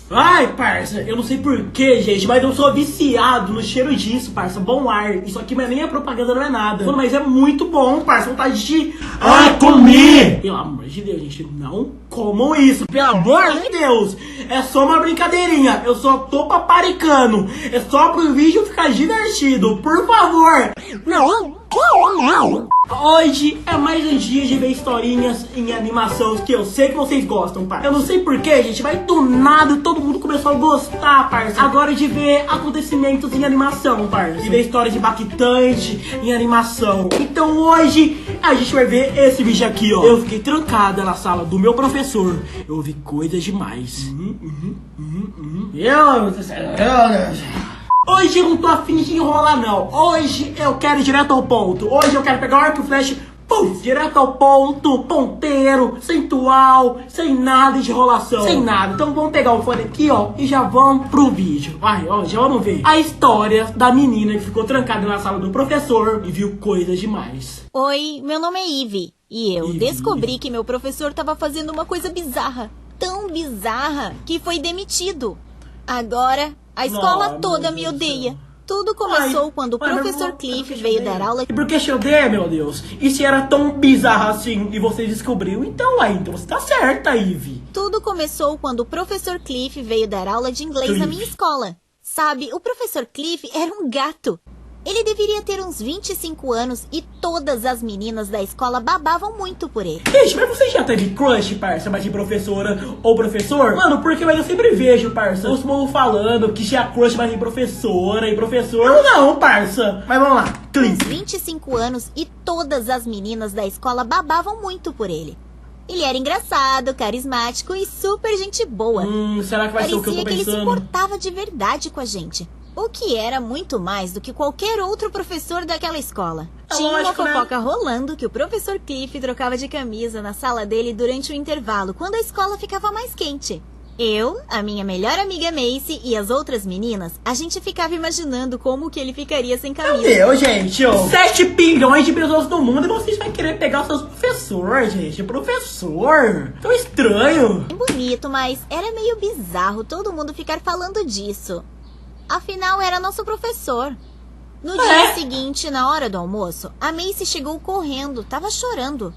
Ai, parça, eu não sei porquê, gente, mas eu sou viciado no cheiro disso, parça. Bom ar. Isso aqui não é nem a propaganda, não é nada. Mano, mas é muito bom, parça. Vontade de... Ai, comer! Pelo amor de Deus, gente, não comam isso. Pelo amor de Deus. É só uma brincadeirinha. Eu só tô paparicando. É só pro vídeo ficar divertido. Por favor. Não. Hoje é mais um dia de ver historinhas em animação que eu sei que vocês gostam, parça. Eu não sei porquê, gente, mas do nada todo mundo começou a gostar, parça. Agora de ver acontecimentos em animação, parça. De ver histórias impactantes em animação. Então hoje a gente vai ver esse vídeo aqui, ó. Eu fiquei trancada na sala do meu professor. Eu ouvi coisas demais. Hoje eu não tô afim de enrolar, não. Hoje eu quero ir direto ao ponto. Hoje eu quero pegar o arco e flecha, pum, direto ao ponto, ponteiro, centual, sem nada de enrolação. Sem nada. Então vamos pegar o fone aqui, ó, e já vamos pro vídeo. Vai, ó, já vamos ver a história da menina que ficou trancada na sala do professor e viu coisas demais. Oi, meu nome é Ivy. E eu descobri que meu professor tava fazendo uma coisa bizarra. Tão bizarra que foi demitido. Agora... a escola toda me odeia. Tudo começou quando o professor Cliff veio dar aula. E por que te odeia, meu Deus? E se era tão bizarro assim e você descobriu? Então você tá certa, Ivy. Tudo começou quando o professor Cliff veio dar aula de inglês na minha escola. Sabe, o professor Cliff era um gato. Ele deveria ter uns 25 anos e todas as meninas da escola babavam muito por ele. Gente, mas você já teve crush, parça, mas de professora ou professor? Mano, porque eu sempre vejo, parça, os povos falando que tinha crush mais em professora e professor. Eu não, parça. Mas vamos lá, Uns 25 anos e todas as meninas da escola babavam muito por ele. Ele era engraçado, carismático e super gente boa. Será que vai ser o que eu tô pensando? Parecia que ele se importava de verdade com a gente. O que era muito mais do que qualquer outro professor daquela escola. Tinha uma fofoca rolando que o professor Cliff trocava de camisa na sala dele durante o intervalo, quando a escola ficava mais quente. Eu, a minha melhor amiga Macy e as outras meninas, a gente ficava imaginando como que ele ficaria sem camisa. Meu Deus, gente, 7 bilhões de pessoas no mundo e vocês vão querer pegar os seus professores, gente. Professor, tão estranho. Bonito, mas era meio bizarro todo mundo ficar falando disso. Afinal, era nosso professor. No dia seguinte, na hora do almoço, a Macy chegou correndo, tava chorando.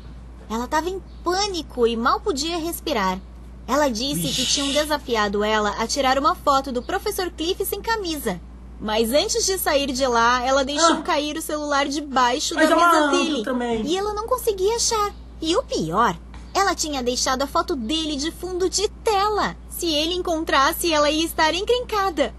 Ela tava em pânico e mal podia respirar. Ela disse que tinham desafiado ela a tirar uma foto do professor Cliff sem camisa. Mas antes de sair de lá, ela deixou cair o celular debaixo da mesa dele. E ela não conseguia achar. E o pior, ela tinha deixado a foto dele de fundo de tela. Se ele encontrasse, ela ia estar encrencada.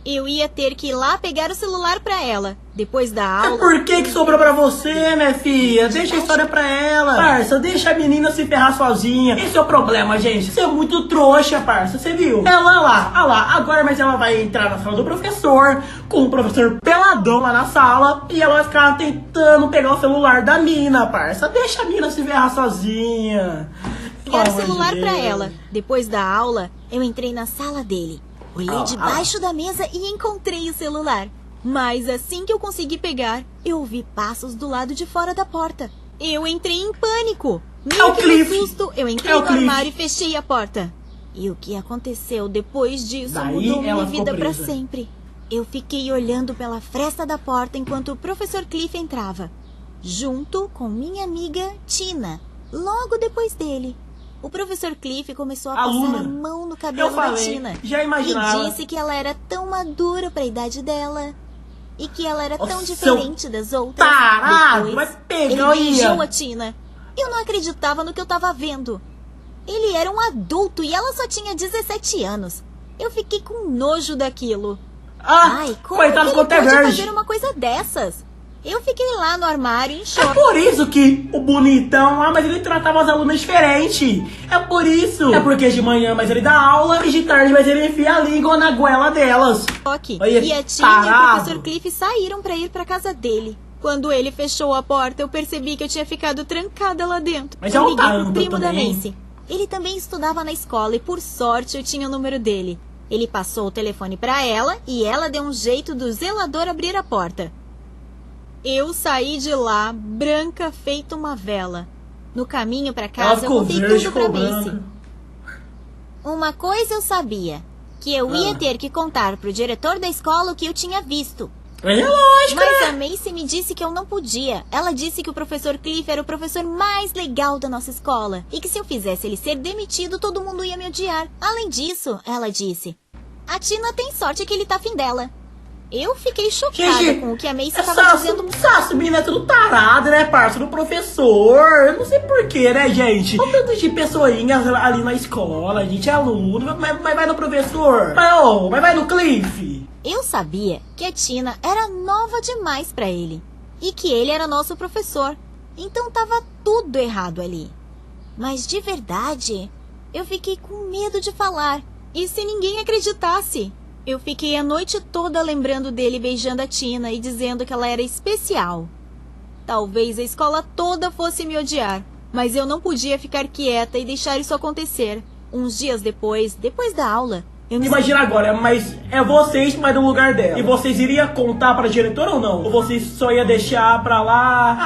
Eu ia ter que ir lá pegar o celular pra ela, depois da aula. Por que sobrou pra você, minha filha? Deixa a história pra ela. Parça, deixa a menina se ferrar sozinha. Esse é o problema, gente. Você é muito trouxa, parça. Você viu? Ela lá. Agora, mas ela vai entrar na sala do professor, com o professor peladão lá na sala, e ela vai ficar tentando pegar o celular da mina, parça. Deixa a menina se ferrar sozinha. Pegar o celular pra ela. Depois da aula, eu entrei na sala dele. Olhei debaixo da mesa e encontrei o celular. Mas assim que eu consegui pegar, eu ouvi passos do lado de fora da porta. Eu entrei em pânico. Meio que no susto, eu entrei no armário e fechei a porta. E o que aconteceu depois disso mudou minha vida pra sempre. Eu fiquei olhando pela fresta da porta enquanto o professor Cliff entrava, junto com minha amiga Tina, logo depois dele. O professor Cliff começou a passar a mão no cabelo da Tina. Já imaginava. E disse que ela era tão madura pra idade dela. E que ela era tão diferente das outras. Tarado, depois, ele beijou a Tina. Eu não acreditava no que eu tava vendo. Ele era um adulto e ela só tinha 17 anos. Eu fiquei com nojo daquilo. Ai, como que ele pode fazer uma coisa dessas? Eu fiquei lá no armário em choque. É por isso que o bonitão lá, mas ele tratava as alunas diferente. É por isso. É porque de manhã, mas ele dá aula, e de tarde, mas ele enfia a língua na goela delas. E a Tina e o professor Cliff saíram pra ir pra casa dele. Quando ele fechou a porta, eu percebi que eu tinha ficado trancada lá dentro. Mas eu liguei pro primo da Macy. Ele também estudava na escola e, por sorte, eu tinha o número dele. Ele passou o telefone pra ela e ela deu um jeito do zelador abrir a porta. Eu saí de lá, branca feito uma vela. No caminho pra casa, eu contei tudo pra Macy. Uma coisa eu sabia. que eu ia ter que contar pro diretor da escola o que eu tinha visto. É lógico, Mas né? a Macy me disse que eu não podia. Ela disse que o professor Cliff era o professor mais legal da nossa escola. E que se eu fizesse ele ser demitido, todo mundo ia me odiar. Além disso, ela disse, a Tina tem sorte que ele tá afim dela. Eu fiquei chocada com o que a Macy estava dizendo. Essa menina é tudo tarada, né, parça? Do professor. Eu não sei porquê, né, gente? Olha o tanto de pessoinhas ali na escola. A gente é aluno. Mas vai no professor. Mas vai no Cliff. Eu sabia que a Tina era nova demais pra ele. E que ele era nosso professor. Então tava tudo errado ali. Mas de verdade, eu fiquei com medo de falar. E se ninguém acreditasse? Eu fiquei a noite toda lembrando dele beijando a Tina e dizendo que ela era especial. Talvez a escola toda fosse me odiar, mas eu não podia ficar quieta e deixar isso acontecer. Uns dias depois da aula, eu me... Imagina agora, mas é vocês que vai no lugar dela. E vocês iriam contar pra diretora ou não? Ou vocês só iam deixar pra lá?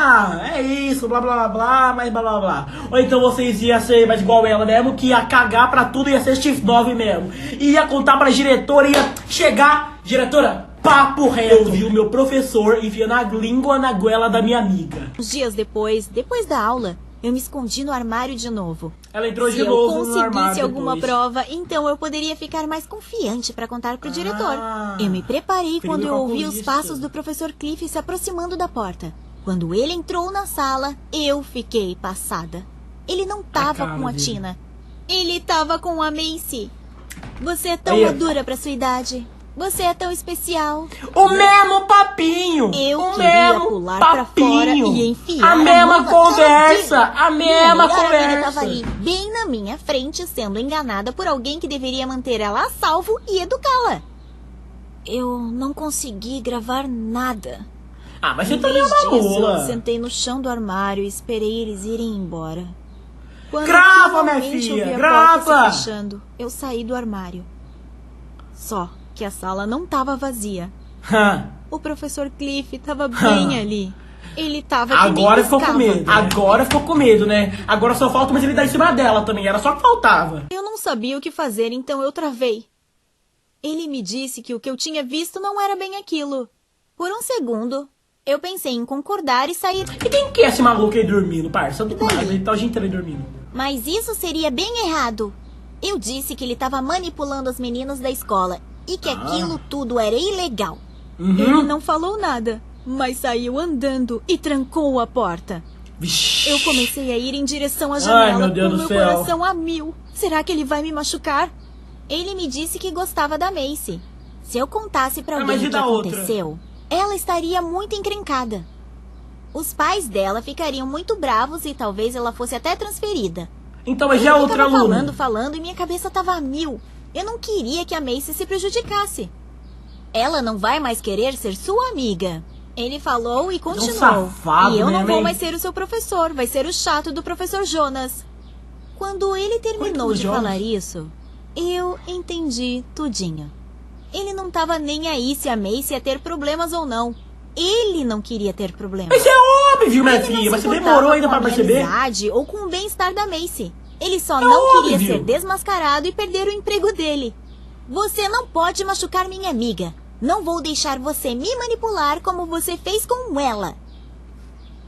Ah, é isso, blá blá blá, mas blá blá blá. Ou então vocês iam ser mais igual ela mesmo, que ia cagar pra tudo, ia ser X9 mesmo. Ia contar pra diretora, ia chegar, diretora, papo reto. Eu vi o meu professor enfiando a língua na goela da minha amiga. Uns dias depois da aula, eu me escondi no armário de novo. Ela entrou de Se novo eu no armário conseguisse alguma depois. prova, então eu poderia ficar mais confiante para contar pro diretor. Eu me preparei quando eu ouvi os passos do professor Cliff se aproximando da porta. Quando ele entrou na sala, eu fiquei passada. Ele não tava com a dele. Tina. Ele tava com a Macy. Você é tão Aí, madura pra sua idade. Você é tão especial. O mesmo papinho! Eu o queria mesmo pular pra fora e enfiar a mesma mão na conversa! cara dele. A mesma Minha melhor amiga conversa! tava ali, bem na minha frente, sendo enganada por alguém que deveria manter ela a salvo e educá-la. Eu não consegui gravar nada. Ah, mas Em você também é vez uma disso, eu mula. sentei no chão do armário e esperei eles irem embora. Quando Grava, minha finalmente filha, eu vi a grava! porta se fechando, eu saí do armário. Só que a sala não tava vazia. O professor Cliff tava bem ali. Ele tava que nem Agora ficou com piscava. medo. Agora ficou com medo, né? Agora só falta mais ele dar em cima dela também. Era só que faltava. Eu não sabia o que fazer, então eu travei. Ele me disse que o que eu tinha visto não era bem aquilo. Por um segundo, eu pensei em concordar e sair. E quem que é esse maluco aí dormindo, parça? Do nada, ele tá o dia inteiro aí dormindo. Mas isso seria bem errado. Eu disse que ele estava manipulando as meninas da escola e que aquilo tudo era ilegal. Ele não falou nada, mas saiu andando e trancou a porta. Vixe. Eu comecei a ir em direção à janela meu Deus com do meu céu. coração a mil. Será que ele vai me machucar? Ele me disse que gostava da Macy. Se eu contasse pra alguém mas e o que da outra? aconteceu, ela estaria muito encrencada. Os pais dela ficariam muito bravos e talvez ela fosse até transferida. Então, mas Eu já outra ficava aluna? falando e minha cabeça tava a mil. Eu não queria que a Macy se prejudicasse. Ela não vai mais querer ser sua amiga. Ele falou e continuou. safado, E eu não né, vou man? mais ser o seu professor, vai ser o chato do professor Jonas. Quando ele terminou Coitado do de Jonas. falar isso, eu entendi tudinho. Ele não tava nem aí se a Macy ia ter problemas ou não. Ele não queria ter problemas. Mas é óbvio, minha Ele não filha. se Mas você importava demorou ainda com a pra minha perceber? amizade ou com o bem-estar da Macy. Ele só não queria óbvio. ser desmascarado e perder o emprego dele. Você não pode machucar minha amiga. Não vou deixar você me manipular como você fez com ela.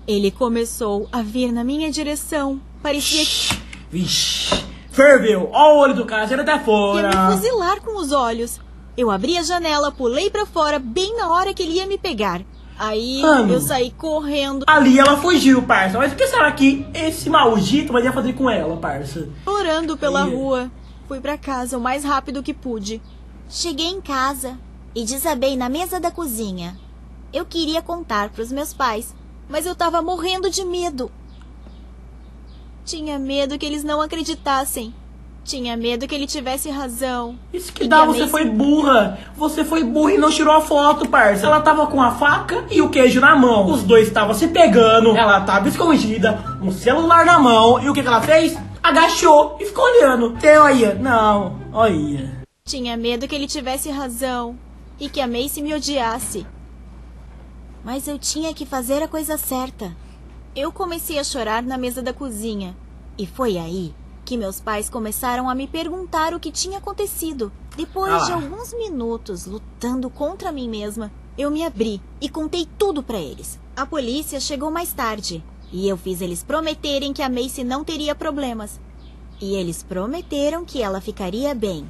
Ele começou a vir na minha direção. Parecia que Vixe. Ferveu. Ó o olho do cara, saindo até ia fora. me fuzilar com os olhos. Eu abri a janela, pulei pra fora bem na hora que ele ia me pegar. Aí Mano. eu saí correndo, Ali ela fugiu, parça. Mas o que será que esse maldito vai fazer com ela, parça? orando pela Aí. rua. Fui pra casa o mais rápido que pude. Cheguei em casa e desabei na mesa da cozinha. Eu queria contar pros meus pais, mas eu tava morrendo de medo. Tinha medo que eles não acreditassem. Tinha medo que ele tivesse razão. Isso que E dá, a você Macy- foi burra. Você foi burra e não tirou a foto, parça. Ela tava com a faca e o queijo na mão. Os dois estavam se pegando. Ela tava escondida, um celular na mão. E o que ela fez? Agachou e ficou olhando. Teu aí, não, olha. Tinha medo que ele tivesse razão e que a Macy me odiasse. Mas eu tinha que fazer a coisa certa. Eu comecei a chorar na mesa da cozinha. E foi aí que meus pais começaram a me perguntar o que tinha acontecido. Depois de alguns minutos lutando contra mim mesma, eu me abri e contei tudo pra eles. A polícia chegou mais tarde e eu fiz eles prometerem que a Macy não teria problemas. E eles prometeram que ela ficaria bem.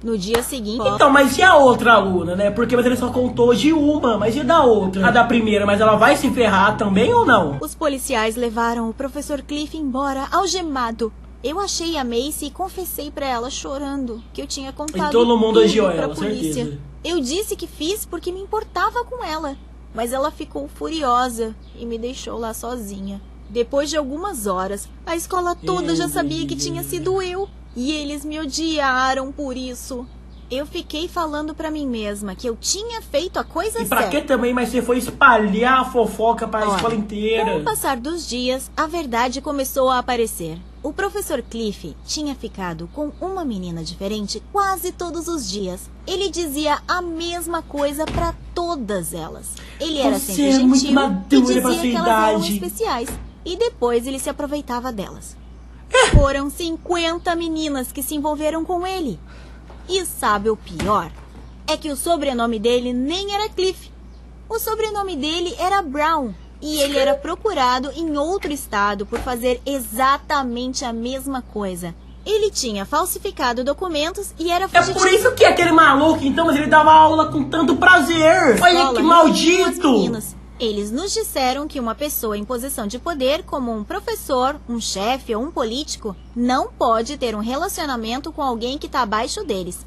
No dia seguinte... Então, mas e a outra aluna, né? Porque ele só contou de uma, mas e da outra? A da primeira, mas ela vai se ferrar também ou não? Os policiais levaram o professor Cliff embora algemado. Eu achei a Macy e confessei pra ela chorando que eu tinha contado E todo mundo tudo elogiou pra ela, polícia. certeza. Eu disse que fiz porque me importava com ela, mas ela ficou furiosa e me deixou lá sozinha. Depois de algumas horas, a escola toda já sabia que tinha sido eu. E eles me odiaram por isso. Eu fiquei falando pra mim mesma que eu tinha feito a coisa E pra certa. que também? Mas você foi espalhar a fofoca para a Olha, escola inteira. Com o passar dos dias, a verdade começou a aparecer. O professor Cliff tinha ficado com uma menina diferente quase todos os dias. Ele dizia a mesma coisa pra todas elas. Ele era Você sempre é muito gentil e madura pra dizia sua que elas eram idade. especiais. E depois ele se aproveitava delas. Foram 50 meninas que se envolveram com ele. E sabe o pior? É que o sobrenome dele nem era Cliff. O sobrenome dele era Brown. E ele era procurado em outro estado por fazer exatamente a mesma coisa. Ele tinha falsificado documentos e era É fugitivo. por isso que aquele maluco, então, mas ele dava aula com tanto prazer. Olha Escola que com maldito. as meninas. Eles nos disseram que uma pessoa em posição de poder, como um professor, um chefe ou um político, não pode ter um relacionamento com alguém que está abaixo deles.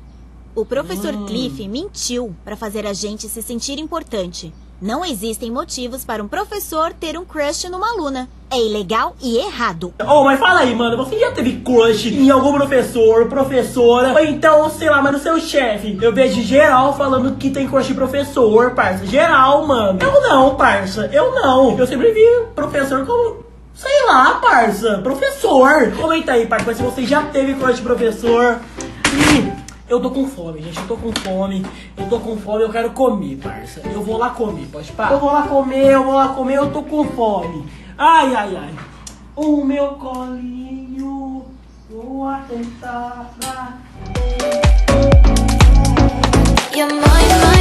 O professor Cliff mentiu para fazer a gente se sentir importante. Não existem motivos para um professor ter um crush numa aluna. É ilegal e errado. Oh, mas fala aí, mano, você já teve crush em algum professor, professora, ou então, sei lá, mas no seu chefe? Eu vejo geral falando que tem crush em professor, parça. Geral, mano. Eu não, parça. Eu não. Eu sempre vi professor como... sei lá, parça. Professor. Comenta aí, parça, se você já teve crush em professor. Eu tô com fome, gente. Eu tô com fome. Eu quero comer, parça. Eu vou lá comer, pode parar? Eu vou lá comer. Eu tô com fome. Ai, ai, ai. O meu colinho. Vou atentar. You're mine,